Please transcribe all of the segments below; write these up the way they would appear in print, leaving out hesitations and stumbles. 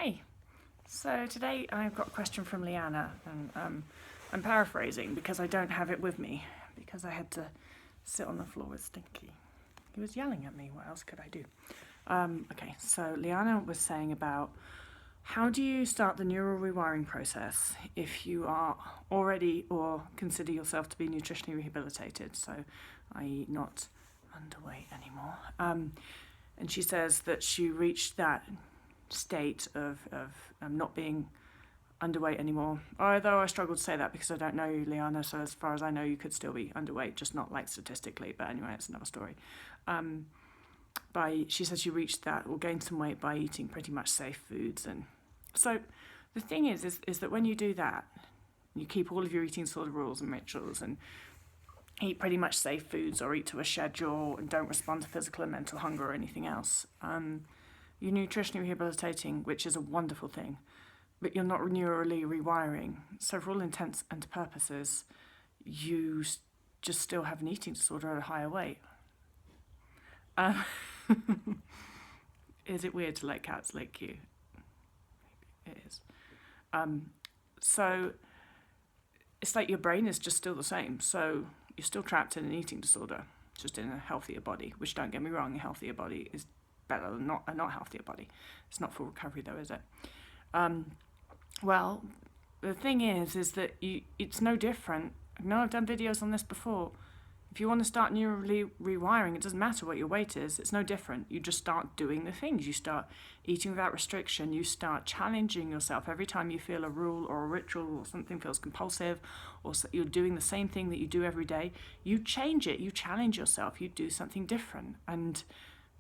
Hey, so today I've got a question from Leanna, and I'm paraphrasing because I don't have it with me, because I had to sit on the floor with Stinky. He was yelling at me, what else could I do? Okay, so Leanna was saying about how do you start the neural rewiring process if you are already or consider yourself to be nutritionally rehabilitated, so i.e. not underweight anymore. And she says that she reached that state of not being underweight anymore, although I struggle to say that because I don't know you, Liana, so as far as I know you could still be underweight, just not like statistically, but anyway, it's another story. She says she reached that or gained some weight by eating pretty much safe foods. And so the thing is that when you do that, you keep all of your eating sort of rules and rituals and eat pretty much safe foods or eat to a schedule and don't respond to physical and mental hunger or anything else. You're nutritionally rehabilitating, which is a wonderful thing, but you're not neurally rewiring. So for all intents and purposes, you just still have an eating disorder at a higher weight. Is it weird to let cats lick you? It is. So it's like your brain is just still the same. So you're still trapped in an eating disorder, just in a healthier body, which, don't get me wrong, a healthier body is better than a not healthier body. It's not full recovery though, is it? Well, the thing is that it's no different. I know I've done videos on this before. If you want to start neurally rewiring, it doesn't matter what your weight is. It's no different. You just start doing the things. You start eating without restriction. You start challenging yourself every time you feel a rule or a ritual or something feels compulsive, or you're doing the same thing that you do every day. You change it. You challenge yourself. You do something different. And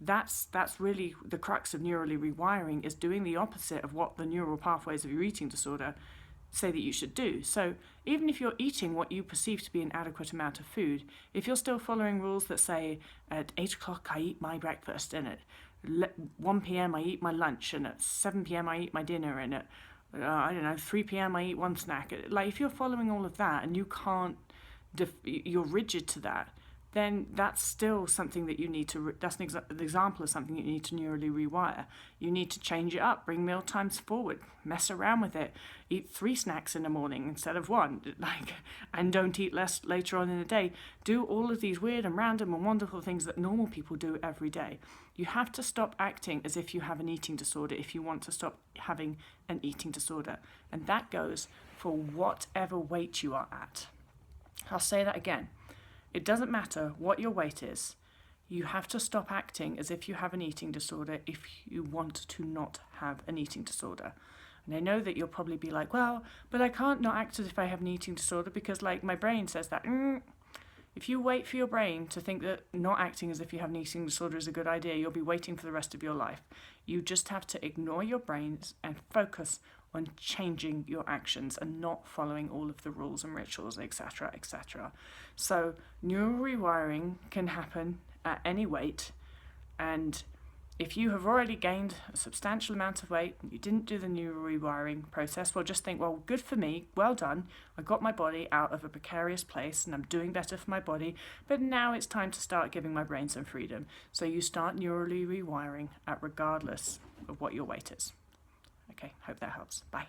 that's really the crux of neurally rewiring, is doing the opposite of what the neural pathways of your eating disorder say that you should do. So even if you're eating what you perceive to be an adequate amount of food, if you're still following rules that say at 8 o'clock I eat my breakfast, and at 1 p.m. I eat my lunch, and at 7 p.m. I eat my dinner, and at 3 p.m. I eat one snack, like if you're following all of that and you can't, you're rigid to that, then that's still something that you need to, that's an example of something you need to neurally rewire. You need to change it up, bring meal times forward, mess around with it, eat 3 snacks in the morning instead of 1, and don't eat less later on in the day. Do all of these weird and random and wonderful things that normal people do every day. You have to stop acting as if you have an eating disorder if you want to stop having an eating disorder. And that goes for whatever weight you are at. I'll say that again. It doesn't matter what your weight is. You have to stop acting as if you have an eating disorder if you want to not have an eating disorder. And I know that you'll probably be like, well, but I can't not act as if I have an eating disorder because, like, my brain says that. If you wait for your brain to think that not acting as if you have an eating disorder is a good idea, you'll be waiting for the rest of your life. You just have to ignore your brains and focus on changing your actions and not following all of the rules and rituals, etc., etc. So neural rewiring can happen at any weight, and if you have already gained a substantial amount of weight and you didn't do the neural rewiring process, well, just think, well, good for me, well done, I got my body out of a precarious place and I'm doing better for my body, but now it's time to start giving my brain some freedom. So you start neurally rewiring regardless of what your weight is. Okay, hope that helps. Bye.